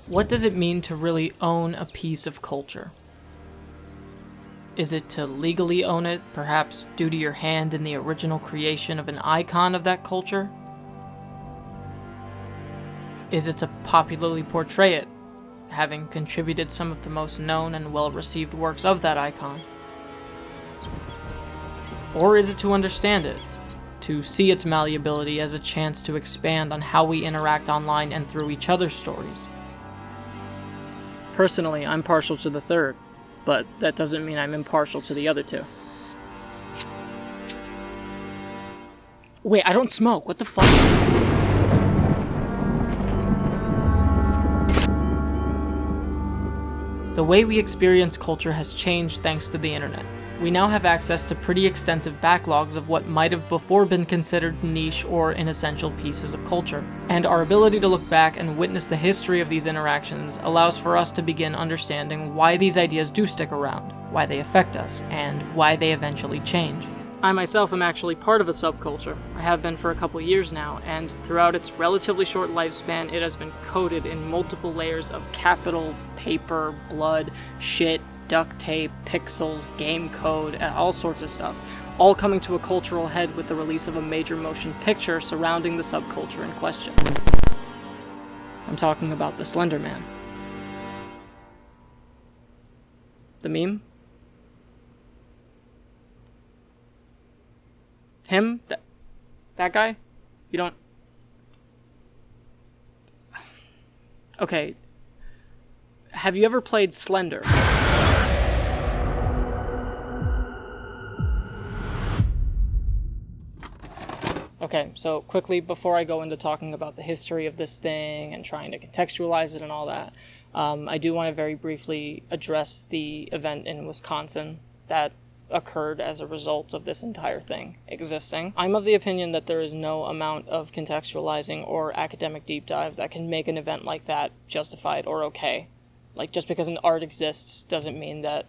What does it mean to really own a piece of culture? Is it to legally own it, perhaps due to your hand in the original creation of an icon of that culture? Is it to popularly portray it, having contributed some of the most known and well-received works of that icon? Or is it to understand it, to see its malleability as a chance to expand on how we interact online and through each other's stories? Personally, I'm partial to the third, but that doesn't mean I'm impartial to the other two. Wait, I don't smoke, what the fuck? The way we experience culture has changed thanks to the internet. We now have access to pretty extensive backlogs of what might have before been considered niche or inessential pieces of culture. And our ability to look back and witness the history of these interactions allows for us to begin understanding why these ideas do stick around, why they affect us, and why they eventually change. I myself am actually part of a subculture. I have been for a couple years now, and throughout its relatively short lifespan, it has been coated in multiple layers of capital, paper, blood, shit, duct tape, pixels, game code, all sorts of stuff, all coming to a cultural head with the release of a major motion picture surrounding the subculture in question. I'm talking about the Slender Man. The meme? Him? That guy? You don't... Okay. Have you ever played Slender? Okay, so quickly, before I go into talking about the history of this thing and trying to contextualize it and all that, I do want to very briefly address the event in Wisconsin that occurred as a result of this entire thing existing. I'm of the opinion that there is no amount of contextualizing or academic deep dive that can make an event like that justified or okay. Like, just because an art exists doesn't mean that,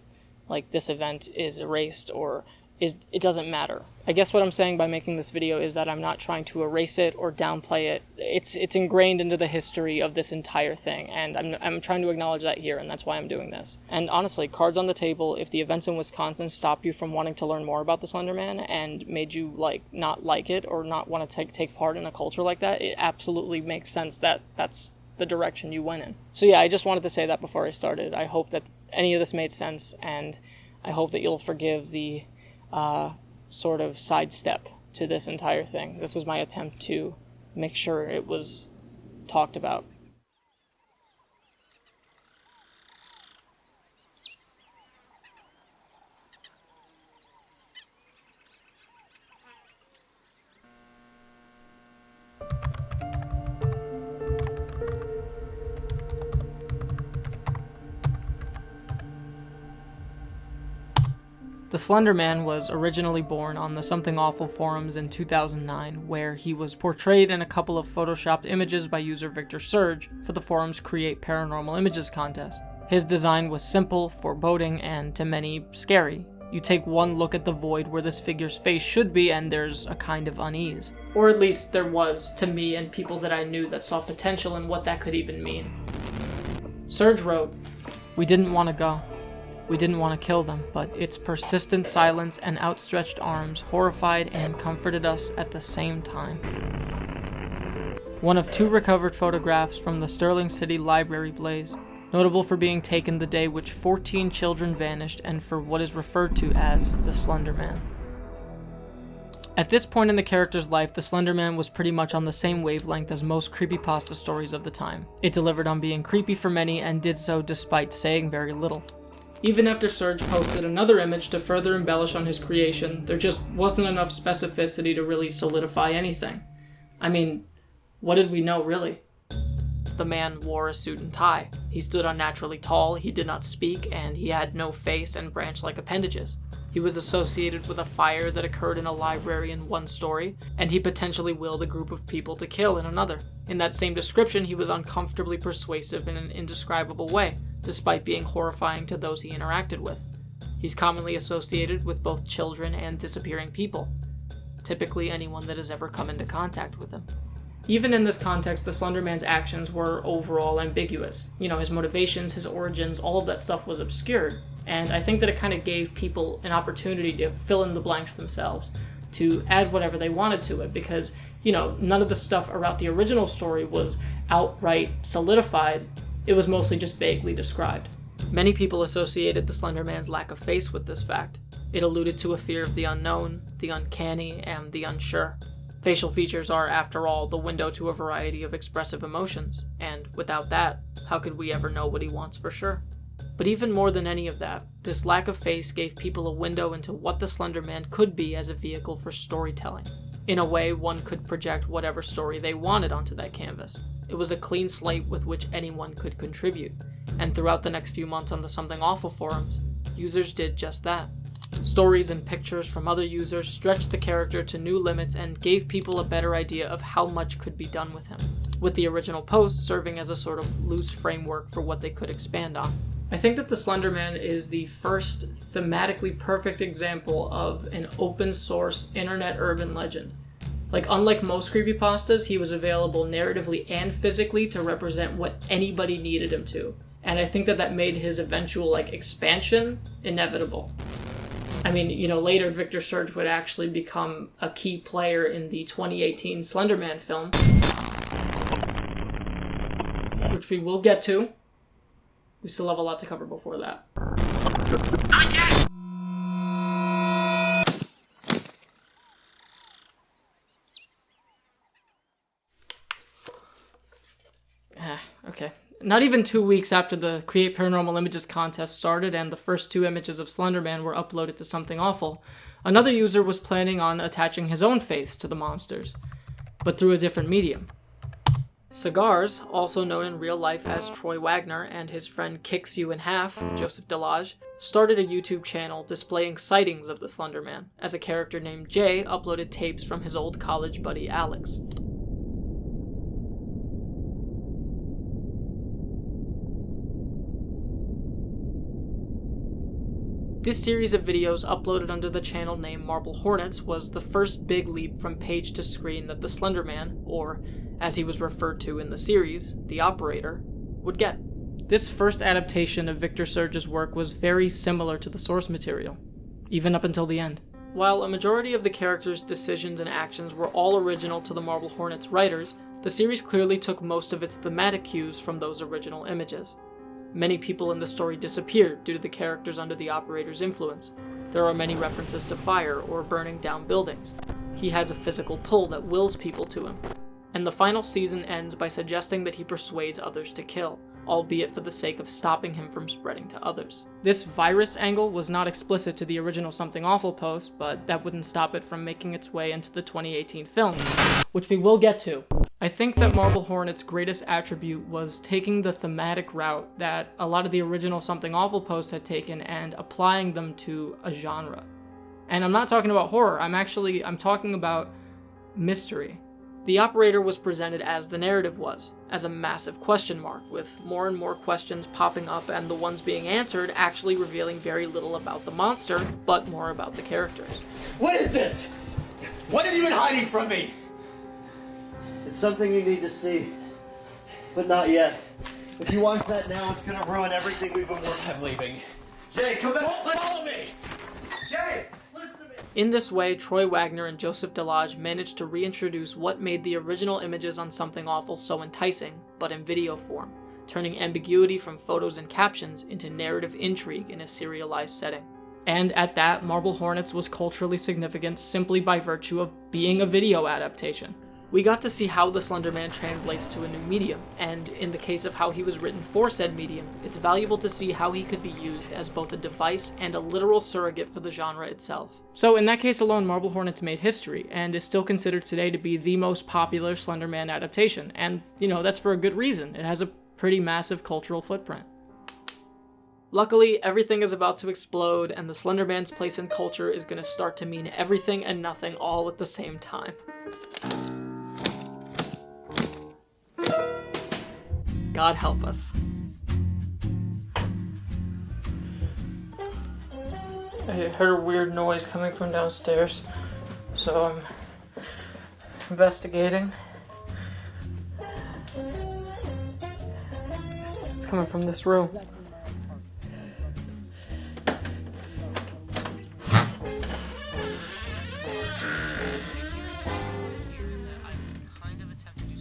like, this event is erased or it doesn't matter. I guess what I'm saying by making this video is that I'm not trying to erase it or downplay it. It's ingrained into the history of this entire thing, and I'm trying to acknowledge that here, and that's why I'm doing this. And honestly, cards on the table, if the events in Wisconsin stop you from wanting to learn more about the Slender Man and made you, like, not like it or not want to take part in a culture like that, it absolutely makes sense that that's the direction you went in. So yeah, I just wanted to say that before I started. I hope that any of this made sense, and I hope that you'll forgive the sort of sidestep to this entire thing. This was my attempt to make sure it was talked about. The Slender Man was originally born on the Something Awful forums in 2009, where he was portrayed in a couple of photoshopped images by user Victor Surge for the forum's Create Paranormal Images contest. His design was simple, foreboding, and to many, scary. You take one look at the void where this figure's face should be and there's a kind of unease. Or at least there was, to me and people that I knew that saw potential in what that could even mean. Surge wrote, "We didn't want to go. We didn't want to kill them, but its persistent silence and outstretched arms horrified and comforted us at the same time." One of 2 recovered photographs from the Sterling City Library blaze, notable for being taken the day which 14 children vanished and for what is referred to as the Slender Man. At this point in the character's life, the Slender Man was pretty much on the same wavelength as most creepypasta stories of the time. It delivered on being creepy for many and did so despite saying very little. Even after Surge posted another image to further embellish on his creation, there just wasn't enough specificity to really solidify anything. I mean, what did we know really? The man wore a suit and tie. He stood unnaturally tall, he did not speak, and he had no face and branch-like appendages. He was associated with a fire that occurred in a library in one story, and he potentially willed a group of people to kill in another. In that same description, he was uncomfortably persuasive in an indescribable way, despite being horrifying to those he interacted with. He's commonly associated with both children and disappearing people, typically anyone that has ever come into contact with him. Even in this context, the Slender Man's actions were overall ambiguous. You know, his motivations, his origins, all of that stuff was obscured. And I think that it kind of gave people an opportunity to fill in the blanks themselves, to add whatever they wanted to it, because, you know, none of the stuff about the original story was outright solidified. It was mostly just vaguely described. Many people associated the Slender Man's lack of face with this fact. It alluded to a fear of the unknown, the uncanny, and the unsure. Facial features are, after all, the window to a variety of expressive emotions, and without that, how could we ever know what he wants for sure? But even more than any of that, this lack of face gave people a window into what the Slender Man could be as a vehicle for storytelling. In a way, one could project whatever story they wanted onto that canvas. It was a clean slate with which anyone could contribute, and throughout the next few months on the Something Awful forums, users did just that. Stories and pictures from other users stretched the character to new limits and gave people a better idea of how much could be done with him, with the original post serving as a sort of loose framework for what they could expand on. I think that the Slender Man is the first thematically perfect example of an open source internet urban legend. Like, unlike most creepypastas, he was available narratively and physically to represent what anybody needed him to. And I think that that made his eventual, expansion inevitable. I mean, you know, later Victor Surge would actually become a key player in the 2018 Slender Man film, which we will get to. We still have a lot to cover before that. Not yet! Okay. Not even 2 weeks after the Create Paranormal Images contest started and the first 2 images of Slender Man were uploaded to Something Awful, another user was planning on attaching his own face to the monsters, but through a different medium. Cigars, also known in real life as Troy Wagner, and his friend Kicks You in Half, Joseph Delage, started a YouTube channel displaying sightings of the Slender Man, as a character named Jay uploaded tapes from his old college buddy Alex. This series of videos uploaded under the channel name Marble Hornets was the first big leap from page to screen that the Slender Man, or as he was referred to in the series, the Operator, would get. This first adaptation of Victor Surge's work was very similar to the source material, even up until the end. While a majority of the characters' decisions and actions were all original to the Marble Hornets writers, the series clearly took most of its thematic cues from those original images. Many people in the story disappeared due to the characters under the Operator's influence. There are many references to fire or burning down buildings. He has a physical pull that wills people to him. And the final season ends by suggesting that he persuades others to kill, albeit for the sake of stopping him from spreading to others. This virus angle was not explicit to the original Something Awful post, but that wouldn't stop it from making its way into the 2018 film, which we will get to. I think that Marble Hornet's greatest attribute was taking the thematic route that a lot of the original Something Awful posts had taken and applying them to a genre. And I'm not talking about horror, I'm talking about mystery. The Operator was presented as the narrative was, as a massive question mark, with more and more questions popping up and the ones being answered actually revealing very little about the monster, but more about the characters. What is this? What have you been hiding from me? It's something you need to see, but not yet. If you watch that now, it's gonna ruin everything we've been working on. I'm leaving. Jay, come back! Don't follow me! Jay, listen to me! In this way, Troy Wagner and Joseph Delage managed to reintroduce what made the original images on Something Awful so enticing, but in video form, turning ambiguity from photos and captions into narrative intrigue in a serialized setting. And at that, Marble Hornets was culturally significant simply by virtue of being a video adaptation. We got to see how the Slender Man translates to a new medium, and in the case of how he was written for said medium, it's valuable to see how he could be used as both a device and a literal surrogate for the genre itself. So in that case alone, Marble Hornets made history, and is still considered today to be the most popular Slender Man adaptation, and, you know, that's for a good reason. It has a pretty massive cultural footprint. Luckily, everything is about to explode, and the Slender Man's place in culture is going to start to mean everything and nothing all at the same time. God help us. I heard a weird noise coming from downstairs, so I'm investigating. coming from this room.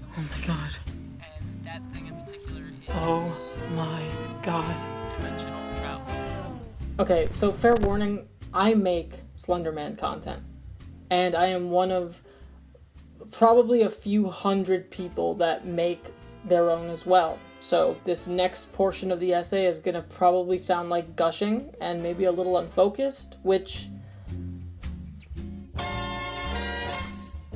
Oh my god. Oh my god. Okay, so fair warning, I make Slenderman content. And I am one of probably a few hundred people that make their own as well. So this next portion of the essay is gonna probably sound like gushing and maybe a little unfocused, which...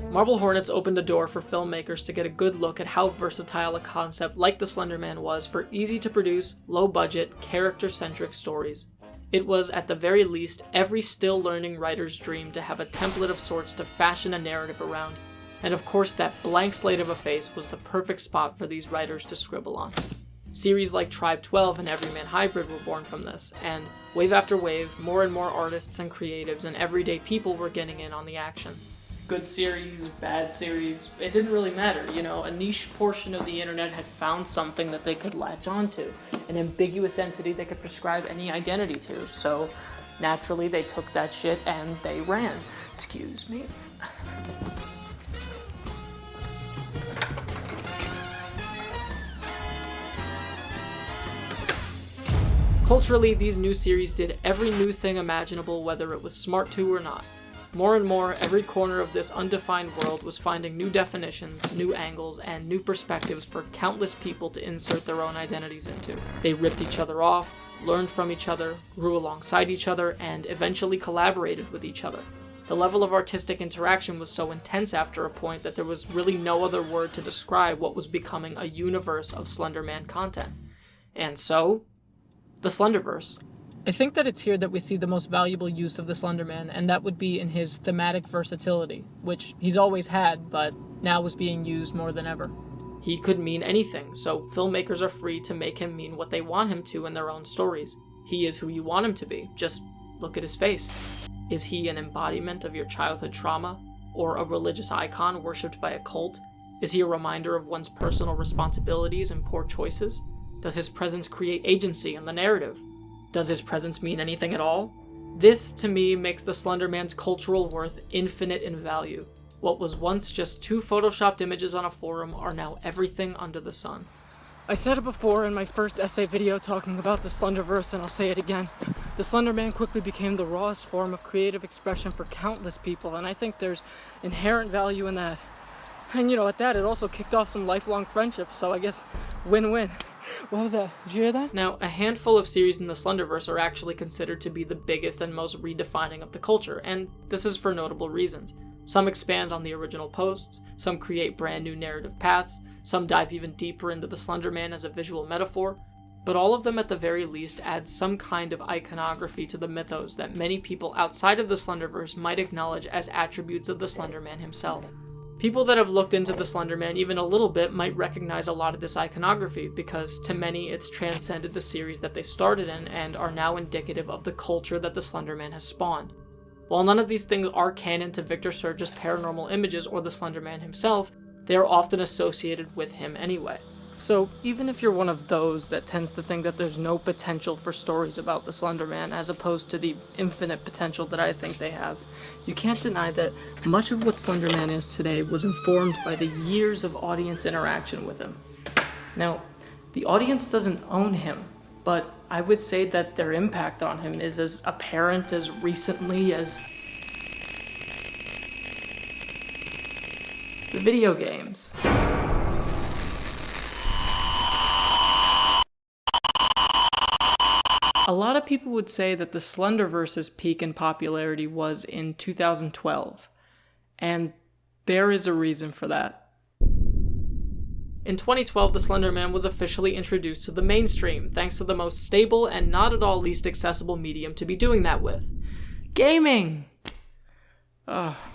Marble Hornets opened a door for filmmakers to get a good look at how versatile a concept like the Slender Man was for easy-to-produce, low-budget, character-centric stories. It was, at the very least, every still-learning writer's dream to have a template of sorts to fashion a narrative around, and of course that blank slate of a face was the perfect spot for these writers to scribble on. Series like Tribe 12 and Everyman Hybrid were born from this, and wave after wave, more and more artists and creatives and everyday people were getting in on the action. Good series, bad series, it didn't really matter, you know, a niche portion of the internet had found something that they could latch onto, an ambiguous entity they could prescribe any identity to, so naturally they took that shit and they ran. Excuse me. Culturally, these new series did every new thing imaginable, whether it was smart to or not. More and more, every corner of this undefined world was finding new definitions, new angles, and new perspectives for countless people to insert their own identities into. They ripped each other off, learned from each other, grew alongside each other, and eventually collaborated with each other. The level of artistic interaction was so intense after a point that there was really no other word to describe what was becoming a universe of Slenderman content. And so, the Slenderverse. I think that it's here that we see the most valuable use of the Slenderman, and that would be in his thematic versatility, which he's always had, but now was being used more than ever. He could mean anything, so filmmakers are free to make him mean what they want him to in their own stories. He is who you want him to be, just look at his face. Is he an embodiment of your childhood trauma, or a religious icon worshipped by a cult? Is he a reminder of one's personal responsibilities and poor choices? Does his presence create agency in the narrative? Does his presence mean anything at all? This, to me, makes the Slenderman's cultural worth infinite in value. What was once just 2 photoshopped images on a forum are now everything under the sun. I said it before in my first essay video talking about the Slenderverse, and I'll say it again. The Slenderman quickly became the rawest form of creative expression for countless people, and I think there's inherent value in that. And you know, at that, it also kicked off some lifelong friendships, so I guess win-win. What was that? Did you hear that? Now, a handful of series in the Slenderverse are actually considered to be the biggest and most redefining of the culture, and this is for notable reasons. Some expand on the original posts, some create brand new narrative paths, some dive even deeper into the Slenderman as a visual metaphor, but all of them at the very least add some kind of iconography to the mythos that many people outside of the Slenderverse might acknowledge as attributes of the Slenderman himself. People that have looked into the Slenderman even a little bit might recognize a lot of this iconography because, to many, it's transcended the series that they started in and are now indicative of the culture that the Slenderman has spawned. While none of these things are canon to Victor Surge's paranormal images or the Slenderman himself, they are often associated with him anyway. So, even if you're one of those that tends to think that there's no potential for stories about the Slenderman as opposed to the infinite potential that I think they have, you can't deny that much of what Slenderman is today was informed by the years of audience interaction with him. Now, the audience doesn't own him, but I would say that their impact on him is as apparent as recently as the video games. A lot of people would say that the Slenderverse's peak in popularity was in 2012, and there is a reason for that. In 2012, the Slenderman was officially introduced to the mainstream, thanks to the most stable and not at all least accessible medium to be doing that with: gaming!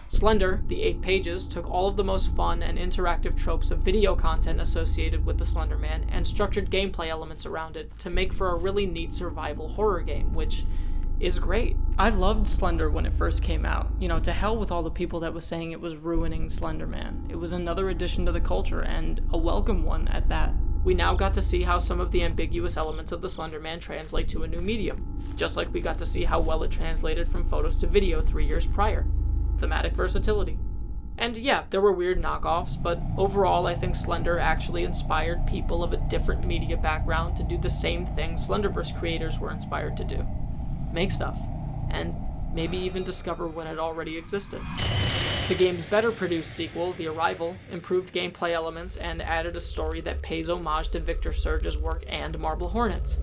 Slender, the 8 pages, took all of the most fun and interactive tropes of video content associated with the Slenderman and structured gameplay elements around it to make for a really neat survival horror game, which is great. I loved Slender when it first came out. You know, to hell with all the people that was saying it was ruining Slenderman. It was another addition to the culture, and a welcome one at that. We now got to see how some of the ambiguous elements of the Slender Man translate to a new medium, just like we got to see how well it translated from photos to video 3 years prior. Thematic versatility. And yeah, there were weird knockoffs, but overall I think Slender actually inspired people of a different media background to do the same thing Slenderverse creators were inspired to do. Make stuff. And maybe even discover when it already existed. The game's better produced sequel, The Arrival, improved gameplay elements and added a story that pays homage to Victor Surge's work and Marble Hornets.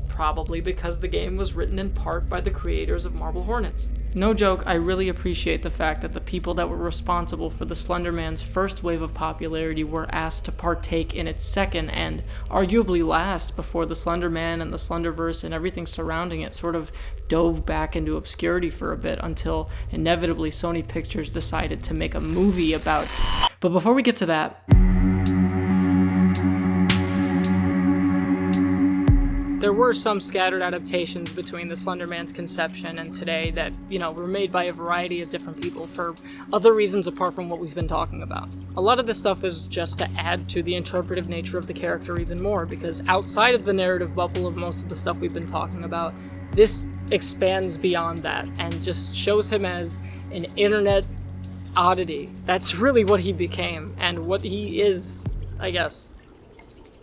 Probably because the game was written in part by the creators of Marble Hornets. No joke, I really appreciate the fact that the people that were responsible for the Slender Man's first wave of popularity were asked to partake in its second and arguably last before the Slender Man and the Slenderverse and everything surrounding it sort of dove back into obscurity for a bit until inevitably Sony Pictures decided to make a movie about it. But before we get to that, there were some scattered adaptations between the Slender Man's conception and today that, were made by a variety of different people for other reasons apart from what we've been talking about. A lot of this stuff is just to add to the interpretive nature of the character even more, because outside of the narrative bubble of most of the stuff we've been talking about, this expands beyond that and just shows him as an internet oddity. That's really what he became, and what he is, I guess.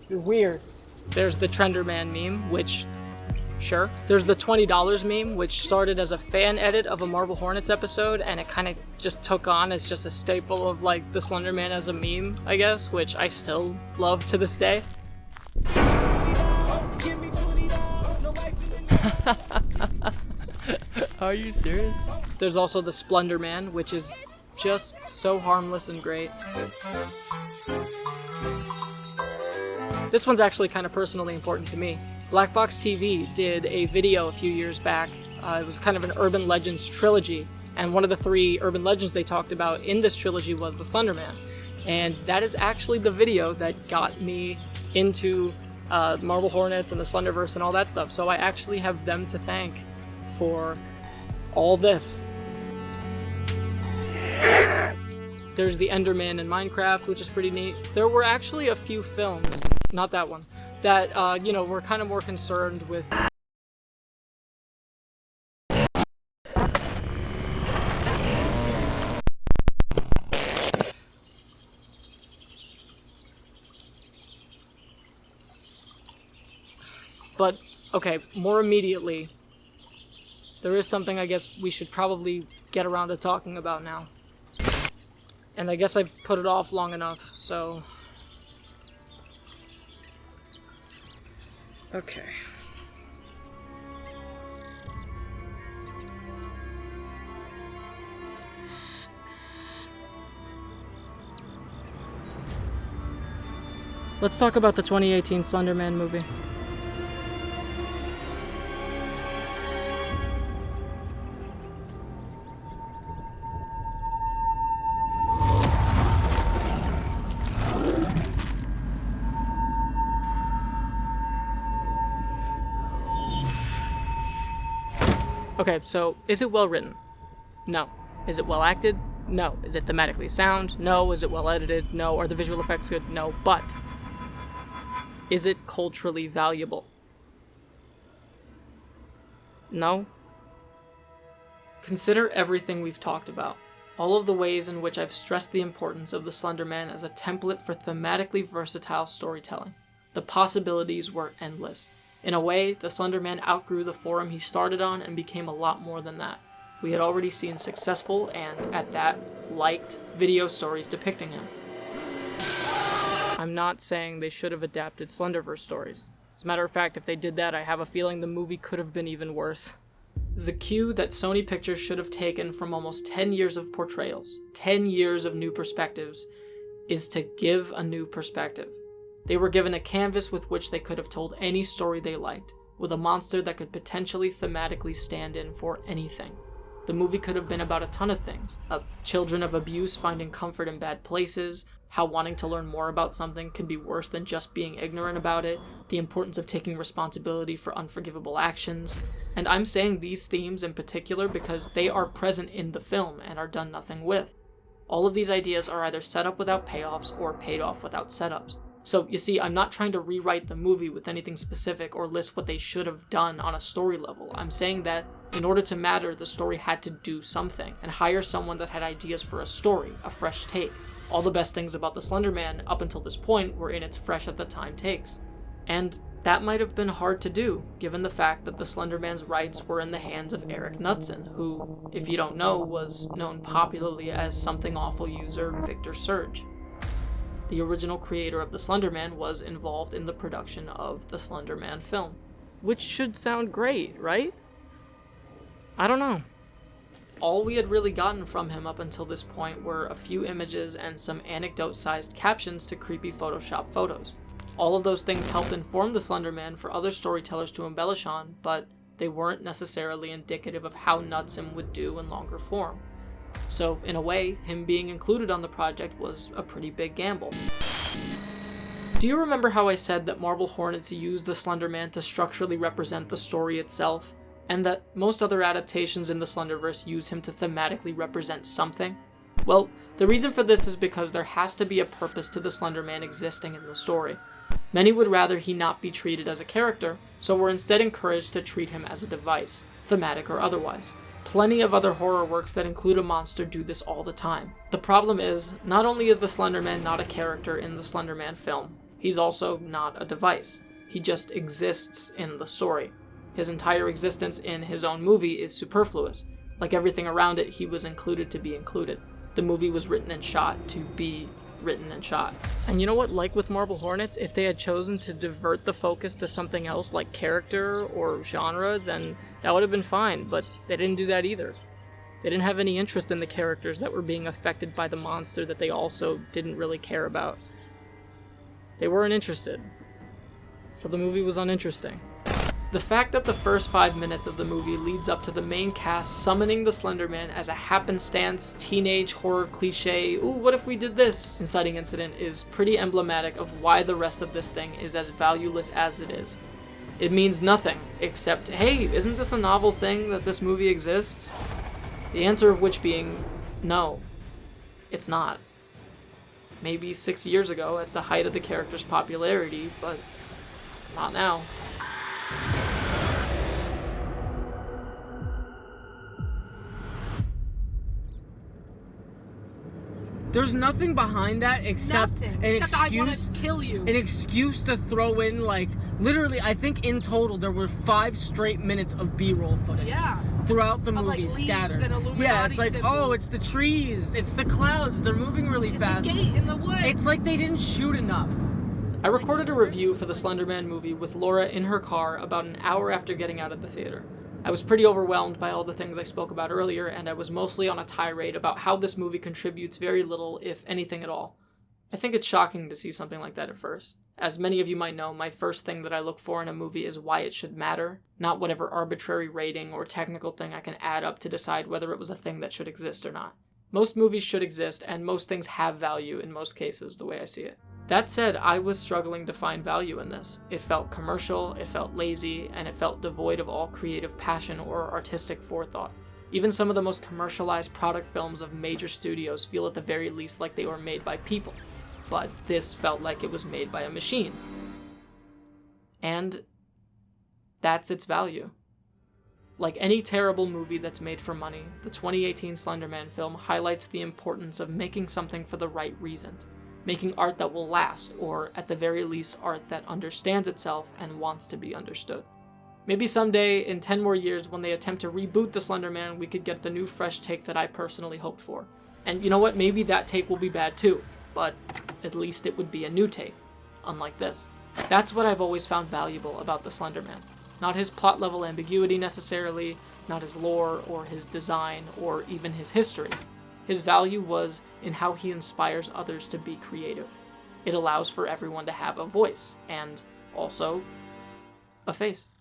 Weird. There's the Trenderman meme, which, sure. There's the $20 meme, which started as a fan edit of a Marble Hornets episode, and it kind of just took on as just a staple of, the Slender Man as a meme, I guess, which I still love to this day. Are you serious? There's also the Splendor Man, which is just so harmless and great. This one's actually kind of personally important to me. Black Box TV did a video a few years back. It was kind of an urban legends trilogy, and one of the 3 urban legends they talked about in this trilogy was the Slender Man. And that is actually the video that got me into Marble Hornets and the Slenderverse and all that stuff. So I actually have them to thank for all this. There's the Enderman in Minecraft, which is pretty neat. There were actually a few films, not that one, that, were kind of more concerned with... But, okay, more immediately, there is something I guess we should probably get around to talking about now. And I guess I've put it off long enough, so... Okay. Let's talk about the 2018 Slender Man movie. Okay, so, is it well written? No. Is it well acted? No. Is it thematically sound? No. Is it well edited? No. Are the visual effects good? No. But, is it culturally valuable? No. Consider everything we've talked about. All of the ways in which I've stressed the importance of the Slender Man as a template for thematically versatile storytelling. The possibilities were endless. In a way, the Slender Man outgrew the forum he started on and became a lot more than that. We had already seen successful and, at that, liked video stories depicting him. I'm not saying they should have adapted Slenderverse stories. As a matter of fact, if they did that, I have a feeling the movie could have been even worse. The cue that Sony Pictures should have taken from almost 10 years of portrayals, 10 years of new perspectives, is to give a new perspective. They were given a canvas with which they could have told any story they liked, with a monster that could potentially thematically stand in for anything. The movie could have been about a ton of things. Children of abuse finding comfort in bad places, how wanting to learn more about something can be worse than just being ignorant about it, the importance of taking responsibility for unforgivable actions. And I'm saying these themes in particular because they are present in the film and are done nothing with. All of these ideas are either set up without payoffs or paid off without setups. So, you see, I'm not trying to rewrite the movie with anything specific or list what they should have done on a story level. I'm saying that in order to matter, the story had to do something, and hire someone that had ideas for a story, a fresh take. All the best things about The Slender Man up until this point were in its fresh at the time takes. And that might have been hard to do, given the fact that The Slender Man's rights were in the hands of Eric Knudsen, who, if you don't know, was known popularly as Something Awful user Victor Surge. The original creator of The Slender Man was involved in the production of the Slender Man film. Which should sound great, right? I don't know. All we had really gotten from him up until this point were a few images and some anecdote-sized captions to creepy Photoshop photos. All of those things helped inform The Slender Man for other storytellers to embellish on, but they weren't necessarily indicative of how Knudsen would do in longer form. So, in a way, him being included on the project was a pretty big gamble. Do you remember how I said that Marble Hornets used the Slender Man to structurally represent the story itself, and that most other adaptations in the Slenderverse use him to thematically represent something? Well, the reason for this is because there has to be a purpose to the Slender Man existing in the story. Many would rather he not be treated as a character, so were instead encouraged to treat him as a device, thematic or otherwise. Plenty of other horror works that include a monster do this all the time. The problem is, not only is the Slender Man not a character in the Slender Man film, he's also not a device. He just exists in the story. His entire existence in his own movie is superfluous. Like everything around it, he was included to be included. The movie was written and shot to be written and shot. And you know what, like with Marble Hornets, if they had chosen to divert the focus to something else like character or genre, then that would have been fine, but they didn't do that either. They didn't have any interest in the characters that were being affected by the monster that they also didn't really care about. They weren't interested. So the movie was uninteresting. The fact that the first 5 minutes of the movie leads up to the main cast summoning the Slender Man as a happenstance teenage horror cliche, ooh, what if we did this, inciting incident is pretty emblematic of why the rest of this thing is as valueless as it is. It means nothing, except, hey, isn't this a novel thing that this movie exists? The answer of which being, no, it's not. Maybe 6 years ago at the height of the character's popularity, but not now. There's nothing behind that except I want to kill you. An excuse to throw in, like, literally, I think in total there were 5 straight minutes of B-roll footage. Yeah. Throughout the movie, like leaves scattered. and Illuminati Yeah, it's like, symbols. oh, it's the trees, it's the clouds, they're moving really fast. It's a gate in the woods. It's like they didn't shoot enough. I recorded a review for the Slender Man movie with Laura in her car about an hour after getting out of the theater. I was pretty overwhelmed by all the things I spoke about earlier, and I was mostly on a tirade about how this movie contributes very little, if anything at all. I think it's shocking to see something like that at first. As many of you might know, my first thing that I look for in a movie is why it should matter, not whatever arbitrary rating or technical thing I can add up to decide whether it was a thing that should exist or not. Most movies should exist, and most things have value in most cases, the way I see it. That said, I was struggling to find value in this. It felt commercial, it felt lazy, and it felt devoid of all creative passion or artistic forethought. Even some of the most commercialized product films of major studios feel at the very least like they were made by people. But this felt like it was made by a machine. And that's its value. Like any terrible movie that's made for money, the 2018 Slender Man film highlights the importance of making something for the right reasons. Making art that will last, or at the very least art that understands itself and wants to be understood. Maybe someday, in 10 more years, when they attempt to reboot the Slender Man, we could get the new fresh take that I personally hoped for. And you know what, maybe that take will be bad too, but at least it would be a new take, unlike this. That's what I've always found valuable about the Slender Man. Not his plot level ambiguity necessarily, not his lore or his design or even his history. His value was in how he inspires others to be creative. It allows for everyone to have a voice, and also a face.